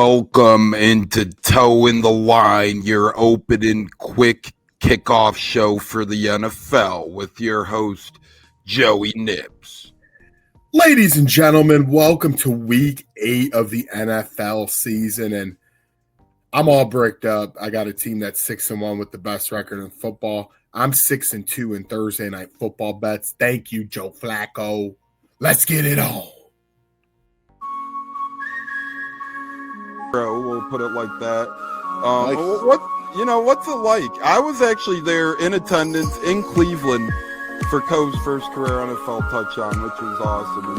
Welcome into Toeing the Line, your opening quick kickoff show for the NFL with your host, Joey Nips. Ladies and gentlemen, welcome to week 8 of the NFL season, and I'm all bricked up. I got a team that's 6-1 with the best record in football. I'm 6-2 in Thursday night football bets. Thank you, Joe Flacco. Let's get it on. Bro, we'll put it like that. Nice. What's it like? I was actually there in attendance in Cleveland for Cove's first career NFL touchdown, which was awesome.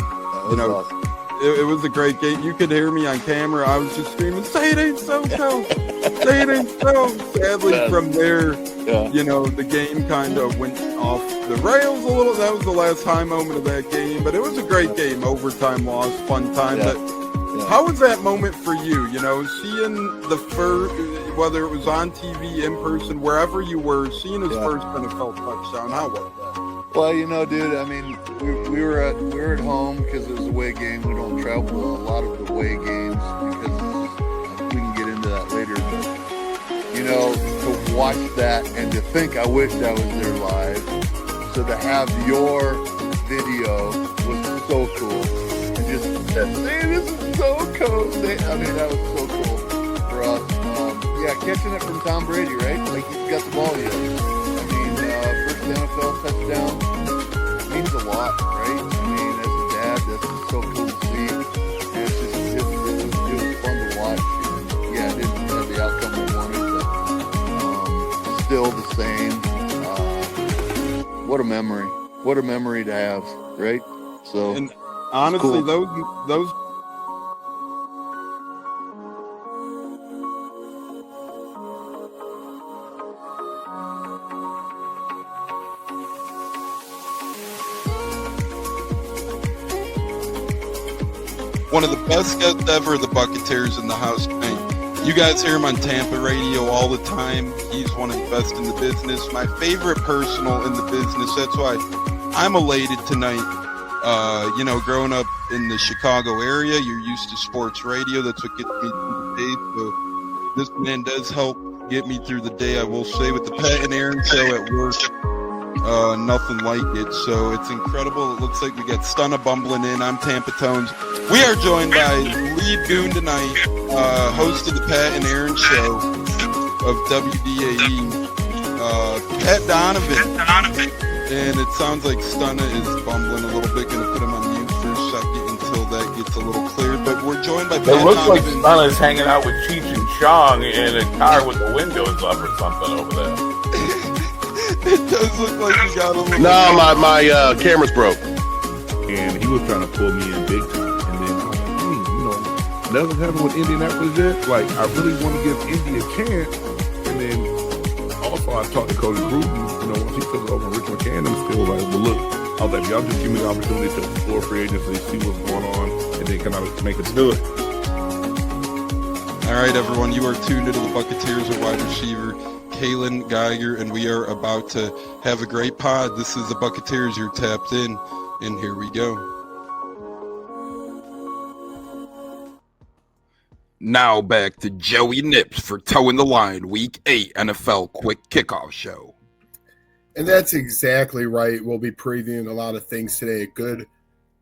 And, Awesome. It was a great game. You could hear me on camera. I was just screaming, "Say it ain't so, Cove! Say it ain't so!" Sadly, from there, the game kind of went off the rails a little. That was the last high moment of that game, but it was a great game. Overtime loss, fun time. Yeah. How was that moment for you? Seeing the first, whether it was on TV, in person, wherever you were, seeing his first NFL touchdown. How was that? Well, dude, I mean, we were at home because it was a away game. We don't travel to a lot of the away games because we can get into that later. But, to watch that and to think I wished I was there live. So to have your video was so cool. And just say, this is so cool. I mean, that was so cool for us. Catching it from Tom Brady, right? Like, he's got the ball yet. I mean, first NFL touchdown means a lot, right? I mean, as a dad, that's just so cool to see. And it was fun to watch. And, it didn't have the outcome we wanted, but still the same. What a memory. What a memory to have, right? So, and honestly, cool. those one of the best guests ever, the Buccateers in the house tonight. You guys hear him on Tampa radio all the time. He's one of the best in the business. My favorite personal in the business. That's why I'm elated tonight. Growing up in the Chicago area, you're used to sports radio. That's what gets me through the day. So this man does help get me through the day, I will say, with the Pat and Aaron show at work. Nothing like it. So it's incredible. It looks like we got Stunna bumbling in. I'm Tampa Tones. We are joined by lead goon tonight, host of the Pat and Aaron show of WDAE, Pat Donovan. And it sounds like Stunna is bumbling a little bit. Going to put him on mute for a second until that gets a little cleared. But we're joined by Pat Donovan. It looks like Stunna's hanging out with Cheech and Chong in a car with the windows up or something over there. It does look like you got a little... No, my camera's broke. And he was trying to pull me in big time. And then I was like, nothing happened with Indianapolis yet. Like, I really want to give Indy a chance. And then also I talked to Cody Bruton, once he took over Rich McCann, I'm still like, well, look, I was like, y'all just give me the opportunity to explore free agency, see what's going on, and then can I make us do it. All right, everyone, you are tuned into the Buccateers at wide receiver, Kalen Geiger, and we are about to have a great pod. This is the Buccateers. You're tapped in, and here we go. Now back to Joey Nips for Toeing the Line, Week 8 NFL Quick Kickoff Show. And that's exactly right. We'll be previewing a lot of things today. A good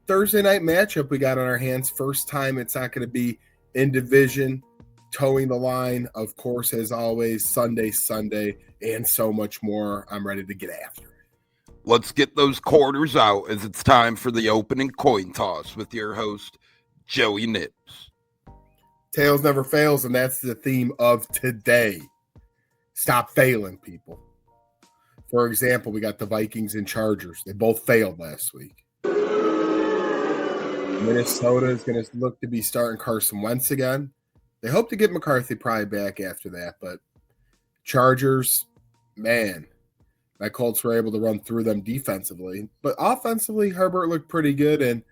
Thursday night matchup we got on our hands. First time it's not going to be in division. Toeing the line, of course, as always, Sunday, and so much more. I'm ready to get after it. Let's get those quarters out as it's time for the opening coin toss with your host, Joey Nips. Tails never fails, and that's the theme of today. Stop failing, people. For example, we got the Vikings and Chargers. They both failed last week. Minnesota is going to look to be starting Carson Wentz again. They hope to get McCarthy probably back after that, but Chargers, man, my Colts were able to run through them defensively. But offensively, Herbert looked pretty good, and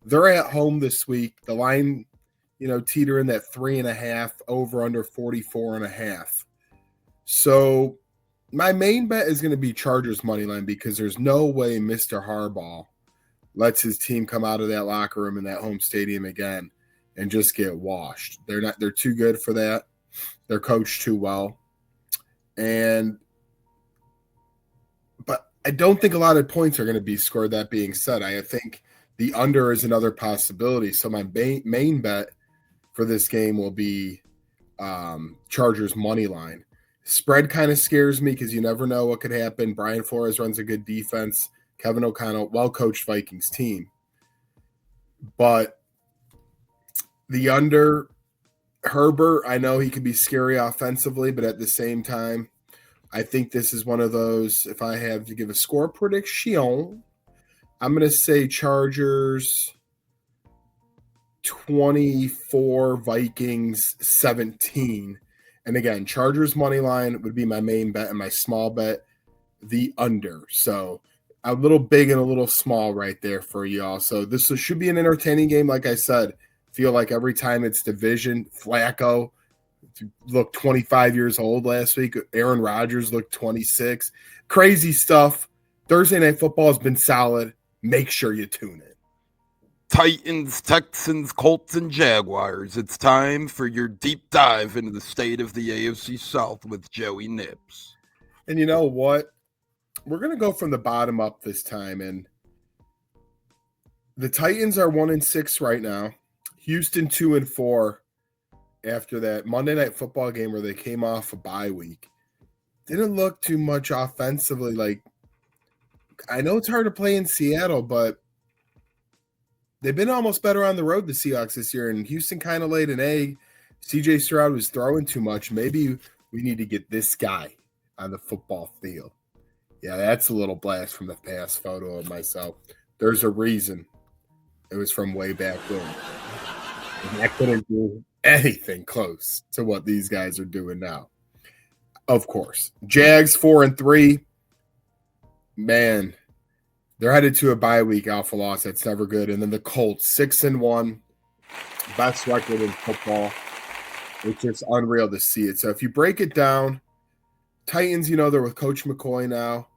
they're at home this week. The line, teetering that 3.5, over under 44.5. So my main bet is going to be Chargers money line because there's no way Mr. Harbaugh lets his team come out of that locker room in that home stadium again and just get washed. They're too good for that. They're coached too well. But I don't think a lot of points are going to be scored. That being said, I think the under is another possibility. So my main bet for this game will be Chargers money line. Spread kind of scares me because you never know what could happen. Brian Flores runs a good defense. Kevin O'Connell, well-coached Vikings team. But the under, Herbert, I know he can be scary offensively, but at the same time, I think this is one of those, if I have to give a score prediction, I'm going to say Chargers 24, Vikings 17. And again, Chargers money line would be my main bet, and my small bet, the under. So a little big and a little small right there for y'all. So this should be an entertaining game. Like I said, feel like every time it's division, Flacco looked 25 years old last week. Aaron Rodgers looked 26. Crazy stuff. Thursday Night Football has been solid. Make sure you tune in. Titans, Texans, Colts, and Jaguars. It's time for your deep dive into the state of the AFC South with Joey Nips. And you know what? We're going to go from the bottom up this time. And the Titans are 1-6 right now. Houston 2-4 after that Monday Night Football game where they came off a bye week. Didn't look too much offensively. Like, I know it's hard to play in Seattle, but they've been almost better on the road, the Seahawks, this year, and Houston kind of laid an egg. C.J. Stroud was throwing too much. Maybe we need to get this guy on the football field. Yeah, that's a little blast from the past photo of myself. There's a reason it was from way back then. And I couldn't do anything close to what these guys are doing now. Of course. Jags 4-3. Man, they're headed to a bye week off a loss. That's never good. And then the Colts, 6-1, best record in football. It's just unreal to see it. So if you break it down, Titans, they're with Coach McCoy now.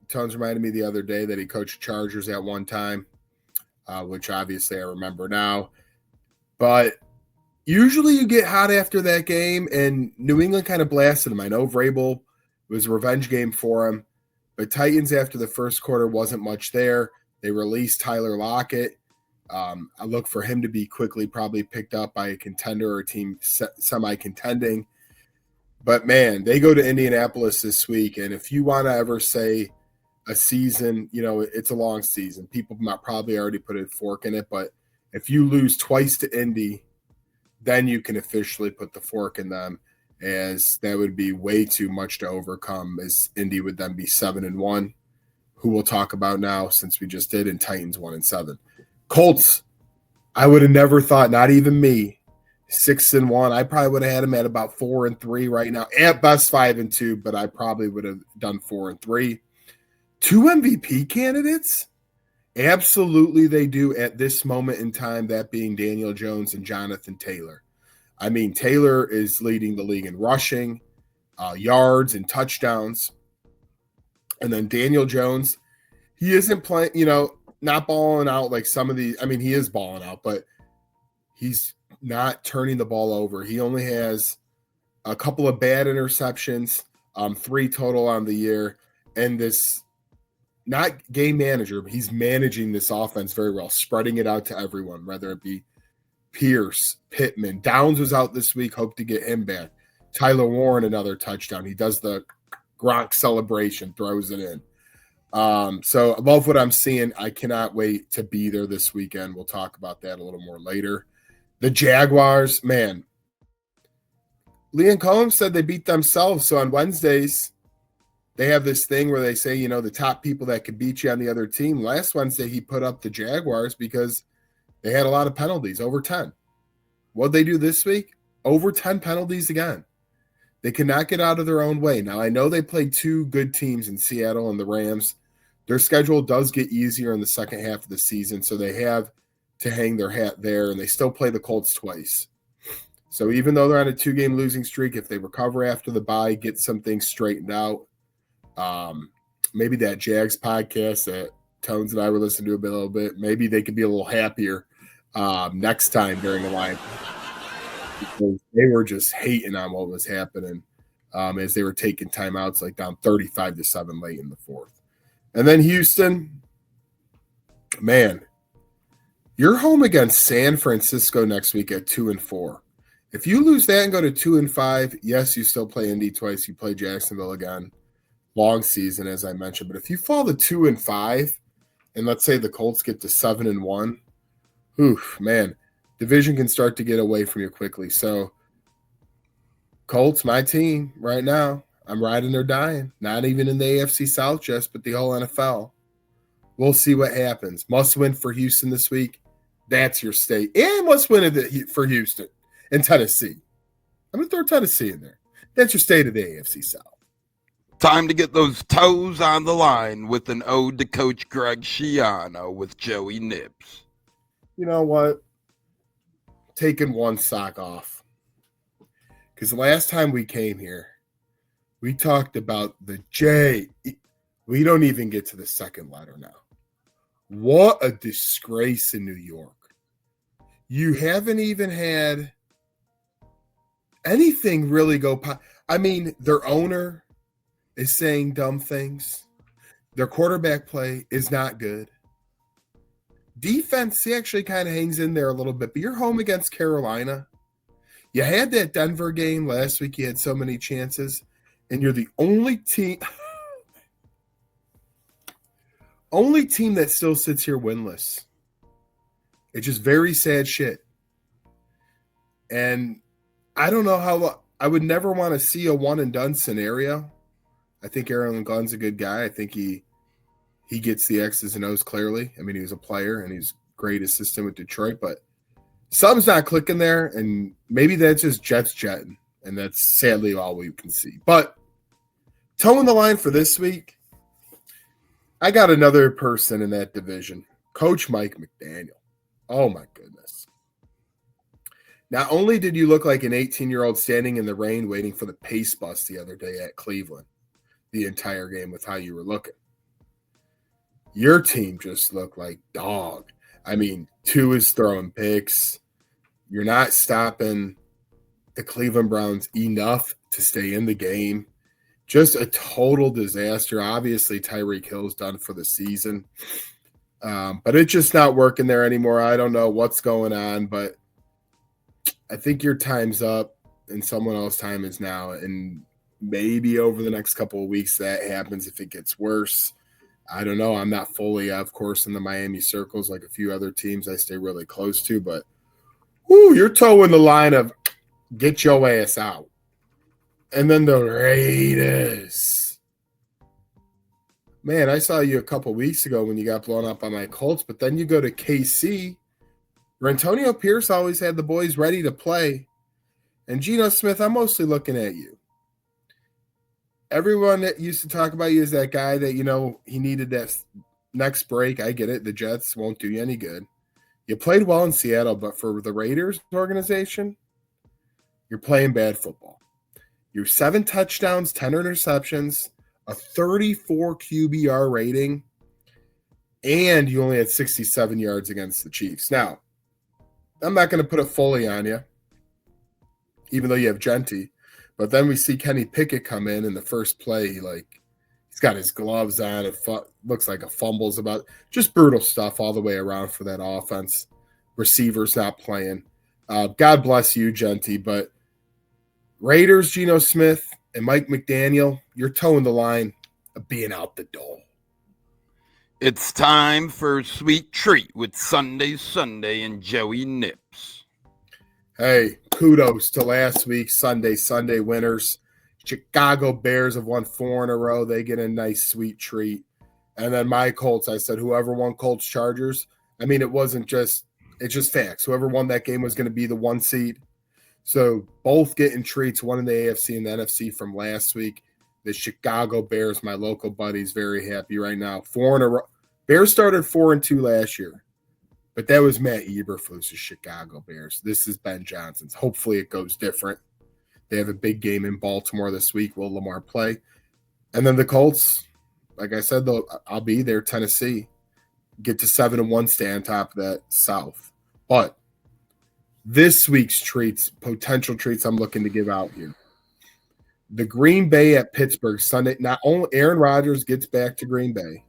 Tones reminded me the other day that he coached Chargers at one time, which obviously I remember now. But usually you get hot after that game, and New England kind of blasted him. I know Vrabel, it was a revenge game for him. But Titans, after the first quarter, wasn't much there. They released Tyler Lockett. I look for him to be quickly probably picked up by a contender or a team semi-contending. But, man, they go to Indianapolis this week. And if you want to ever say a season, it's a long season. People might probably already put a fork in it. But if you lose twice to Indy, then you can officially put the fork in them, as that would be way too much to overcome, as Indy would then be 7-1, who we'll talk about now since we just did, and Titans 1-7. Colts, I would have never thought, not even me, 6-1. I probably would have had them at about 4-3 right now, at best 5-2, but I probably would have done 4-3. 2 MVP candidates? Absolutely they do at this moment in time, that being Daniel Jones and Jonathan Taylor. I mean, Taylor is leading the league in rushing, yards, and touchdowns. And then Daniel Jones, he isn't playing, not balling out like some of the – I mean, he is balling out, but he's not turning the ball over. He only has a couple of bad interceptions, 3 total on the year. And this – not game manager, but he's managing this offense very well, spreading it out to everyone, whether it be Pierce, Pittman. Downs was out this week. Hope to get him back. Tyler Warren, another touchdown. He does the Gronk celebration, throws it in. So I love what I'm seeing. I cannot wait to be there this weekend. We'll talk about that a little more later. The Jaguars, man. Liam Cohen said they beat themselves. So on Wednesdays, they have this thing where they say, the top people that could beat you on the other team. Last Wednesday, he put up the Jaguars because they had a lot of penalties, over 10. What'd they do this week? Over 10 penalties again. They cannot get out of their own way. Now, I know they played 2 good teams in Seattle and the Rams. Their schedule does get easier in the second half of the season, so they have to hang their hat there, and they still play the Colts twice. So even though they're on a 2-game losing streak, if they recover after the bye, get some things straightened out, maybe that Jags podcast that Tones and I were listening to a little bit, maybe they could be a little happier next time during the line, because they were just hating on what was happening as they were taking timeouts, like down 35-7 late in the fourth. And then Houston, man, you're home against San Francisco next week at 2-4. If you lose that and go to 2-5, yes, you still play Indy twice. You play Jacksonville again. Long season, as I mentioned. But if you fall to 2-5, and let's say the Colts get to 7-1, oof, man, division can start to get away from you quickly. So, Colts, my team right now, I'm riding or dying. Not even in the AFC South just, but the whole NFL. We'll see what happens. Must win for Houston this week. That's your state. And must win for Houston and Tennessee. I'm going to throw Tennessee in there. That's your state of the AFC South. Time to get those toes on the line with an ode to Coach Gregg Schiano with Joey Nips. You know what? Taking one sock off. Because the last time we came here, we talked about the J. We don't even get to the second letter now. What a disgrace in New York. You haven't even had anything really go. I mean, their owner is saying dumb things. Their quarterback play is not good. Defense, he actually kind of hangs in there a little bit, but you're home against Carolina. You had that Denver game last week. You had so many chances, and you're the only team that still sits here winless. It's just very sad shit. And I don't know how I would never want to see a one and done scenario. I think Aaron Gunn's a good guy. I think he gets the X's and O's clearly. I mean, he was a player and he's a great assistant with Detroit, but something's not clicking there, and maybe that's just Jets jetting, and that's sadly all we can see. But toeing the line for this week, I got another person in that division, Coach Mike McDaniel. Oh, my goodness. Not only did you look like an 18-year-old standing in the rain waiting for the pace bus the other day at Cleveland, the entire game with how you were looking, your team just looked like dog. I mean, Tua is throwing picks. You're not stopping the Cleveland Browns enough to stay in the game. Just a total disaster. Obviously, Tyreek Hill's done for the season. But it's just not working there anymore. I don't know what's going on, but I think your time's up and someone else's time is now. And maybe over the next couple of weeks that happens if it gets worse. I don't know. I'm not fully, of course, in the Miami circles like a few other teams I stay really close to, but you're towing the line of get your ass out. And then the Raiders. Man, I saw you a couple weeks ago when you got blown up by my Colts, but then you go to KC, where Antonio Pierce always had the boys ready to play. And Geno Smith, I'm mostly looking at you. Everyone that used to talk about you as that guy that, he needed that next break. I get it. The Jets won't do you any good. You played well in Seattle, but for the Raiders organization, you're playing bad football. You're 7 touchdowns, 10 interceptions, a 34 QBR rating, and you only had 67 yards against the Chiefs. Now, I'm not going to put a Foley on you, even though you have Genty. But then we see Kenny Pickett come in the first play. He's got his gloves on. It looks like a fumble's about. Just brutal stuff all the way around for that offense. Receivers not playing. God bless you, Genty. But Raiders, Geno Smith, and Mike McDaniel, you're towing the line of being out the door. It's time for a sweet treat with Sunday and Joey Nips. Hey, kudos to last week's Sunday winners. Chicago Bears have won 4 in a row. They get a nice sweet treat. And then my Colts, I said whoever won Colts Chargers. I mean, it's just facts. Whoever won that game was going to be the 1 seed. So both getting treats, one in the AFC and the NFC from last week. The Chicago Bears, my local buddies, very happy right now. 4 in a row. Bears started 4-2 last year. But that was Matt Eberflus's Chicago Bears. This is Ben Johnson's. Hopefully it goes different. They have a big game in Baltimore this week. Will Lamar play? And then the Colts, like I said, I'll be there, Tennessee. Get to 7-1, stay on top of that South. But this week's potential treats I'm looking to give out here. The Green Bay at Pittsburgh Sunday. Not only Aaron Rodgers gets back to Green Bay.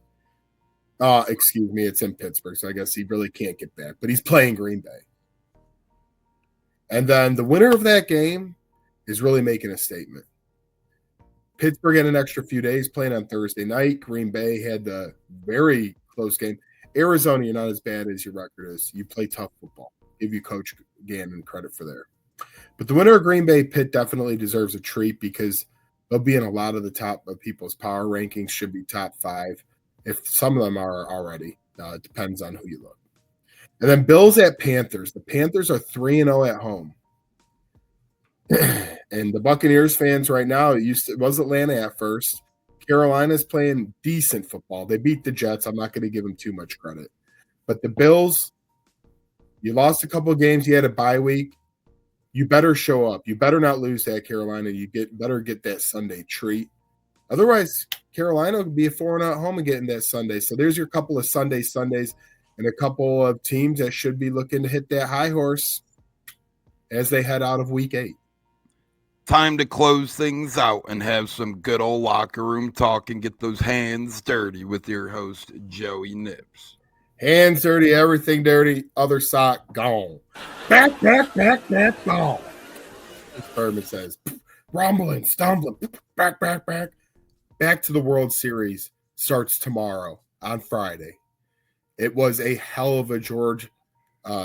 Excuse me, it's in Pittsburgh, so I guess he really can't get back. But he's playing Green Bay. And then the winner of that game is really making a statement. Pittsburgh had an extra few days playing on Thursday night. Green Bay had the very close game. Arizona, you're not as bad as your record is. You play tough football. Give you Coach Gannon credit for there. But the winner of Green Bay Pitt definitely deserves a treat because they'll be in a lot of the top of people's power rankings, should be top 5. If some of them are already. It depends on who you look. And then Bills at Panthers. The Panthers are 3-0 at home. And the Buccaneers fans right now, it was Atlanta at first. Carolina's playing decent football. They beat the Jets. I'm not going to give them too much credit. But the Bills, you lost a couple of games. You had a bye week. You better show up. You better not lose to Carolina. You better get that Sunday treat. Otherwise, Carolina will be a 4-0 at home and getting that Sunday. So there's your couple of Sundays and a couple of teams that should be looking to hit that high horse as they head out of week 8. Time to close things out and have some good old locker room talk and get those hands dirty with your host, Joey Nips. Hands dirty, everything dirty, other sock gone. Back, gone. As Berman says, rumbling, stumbling, back. Back to the World Series starts tomorrow on Friday. It was a hell of a George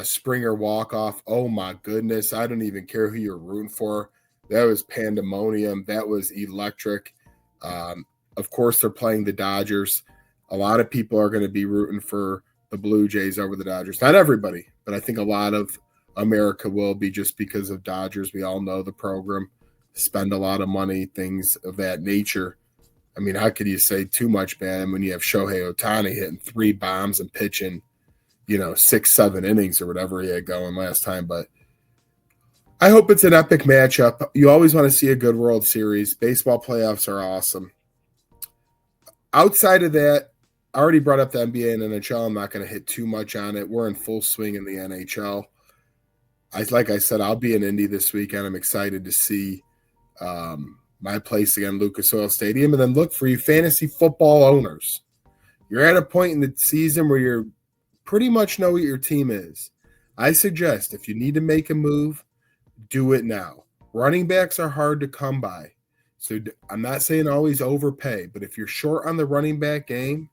Springer walk-off. Oh, my goodness. I don't even care who you're rooting for. That was pandemonium. That was electric. Of course, they're playing the Dodgers. A lot of people are going to be rooting for the Blue Jays over the Dodgers. Not everybody, but I think a lot of America will be just because of Dodgers. We all know the program. Spend a lot of money, things of that nature. I mean, how could you say too much bad when you have Shohei Ohtani hitting 3 bombs and pitching, 6-7 innings or whatever he had going last time. But I hope it's an epic matchup. You always want to see a good World Series. Baseball playoffs are awesome. Outside of that, I already brought up the NBA and NHL. I'm not going to hit too much on it. We're in full swing in the NHL. Like I said, I'll be in Indy this weekend. I'm excited to see my place again, Lucas Oil Stadium. And then look for you fantasy football owners. You're at a point in the season where you pretty much know what your team is. I suggest if you need to make a move, do it now. Running backs are hard to come by. So I'm not saying always overpay, but if you're short on the running back game,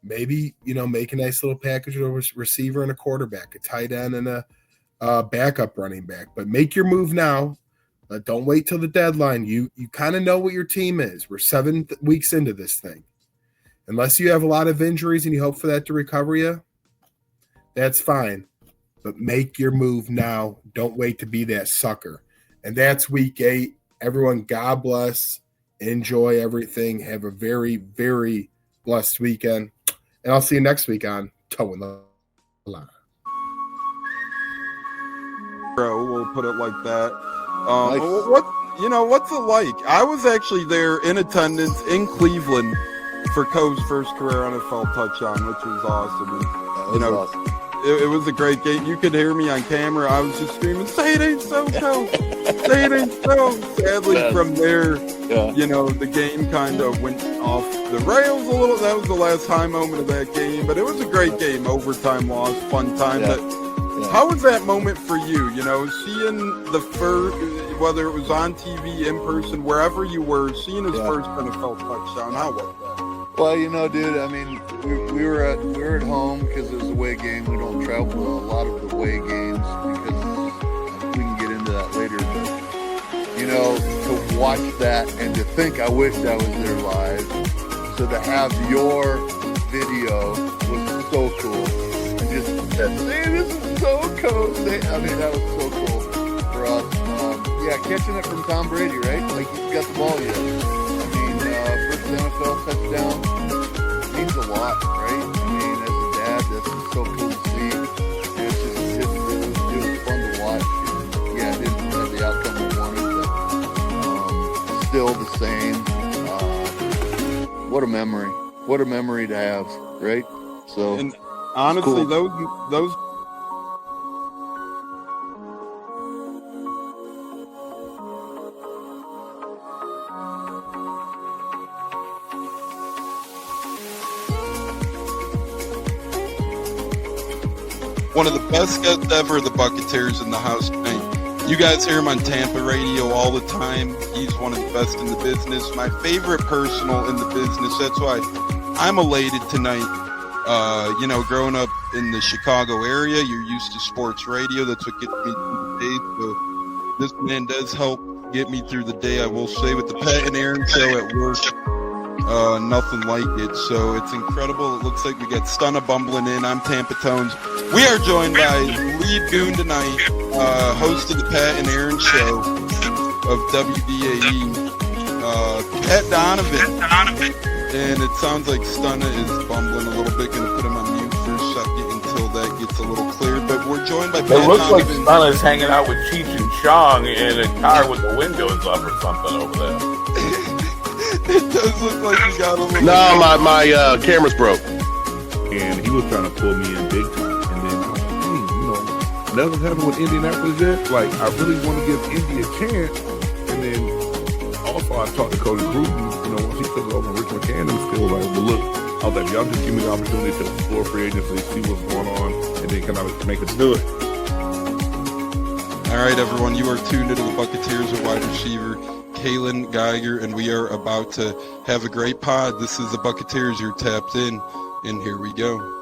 maybe, make a nice little package with a receiver and a quarterback, a tight end and a backup running back. But make your move now. Don't wait till the deadline. You kind of know what your team is. We're 7 weeks into this thing. Unless you have a lot of injuries and you hope for that to recover you, that's fine. But make your move now. Don't wait to be that sucker. And that's week 8. Everyone, God bless. Enjoy everything. Have a very, very blessed weekend. And I'll see you next week on Toe in the Line. Bro, we'll put it like that. Nice. What's it like? I was actually there in attendance in Cleveland for Coe's first career NFL touchdown, which was awesome. And, Awesome. It was a great game. You could hear me on camera. I was just screaming, "Say it ain't so, Coe! Say it ain't so!" Sadly, from there, the game kind of went off the rails a little. That was the last high moment of that game, but it was a great game. Overtime loss, fun time. Yeah. How was that moment for you? Seeing the first, whether it was on TV, in person, wherever you were, seeing his first NFL touchdown. How was that? Well, dude, I mean, we were at home because it was a away game. We don't travel to a lot of the away games because we can get into that later. But, to watch that and to think I wished I was there live. So to have your video was so cool. And just that, hey, this is so cool. I mean, that was so cool for us. Catching it from Tom Brady, right? Like, he's got the ball yet. First NFL touchdown means a lot, right? I mean, as a dad, that's so cool to see. And it was fun to watch. And, yeah, it didn't have the outcome we wanted, but still the same. What a memory! What a memory to have, right? So, and honestly, cool. those one of the best guests ever, the Buccateers in the house tonight. You guys hear him on Tampa radio all the time. He's one of the best in the business. My favorite personal in the business. That's why I'm elated tonight. Growing up in the Chicago area, you're used to sports radio. That's what gets me through the day. So this man does help get me through the day, I will say, with the Pat and Aaron show at work. Nothing like it. So it's incredible. It looks like we got Stunna bumbling in. I'm Tampa Tones. We are joined by lead goon tonight, host of the Pat and Aaron show of WDAE, Pat Donovan. And it sounds like Stunna is bumbling a little bit. Going to put him on mute for a second until that gets a little cleared. But we're joined by Pat It looks like Donovan. Stunna's hanging out with Cheech and Chong in a car with the windows up or something over there. It does look like we got a little. No, my camera's broke. And he was trying to pull me in big time. And then I was like, nothing's happened with Indianapolis yet. Like, I really want to give Indy a chance. And then also I talked to Cody Gruden, once he took over Richmond Camden, still like, but look, I was like, y'all just give me the opportunity to explore free agency, see what's going on, and then can I make it do it. All right, everyone, you are tuned into the Buccateers of wide receiver Kalen Geiger, and we are about to have a great pod. This is the Buccateers. You're tapped in, and here we go.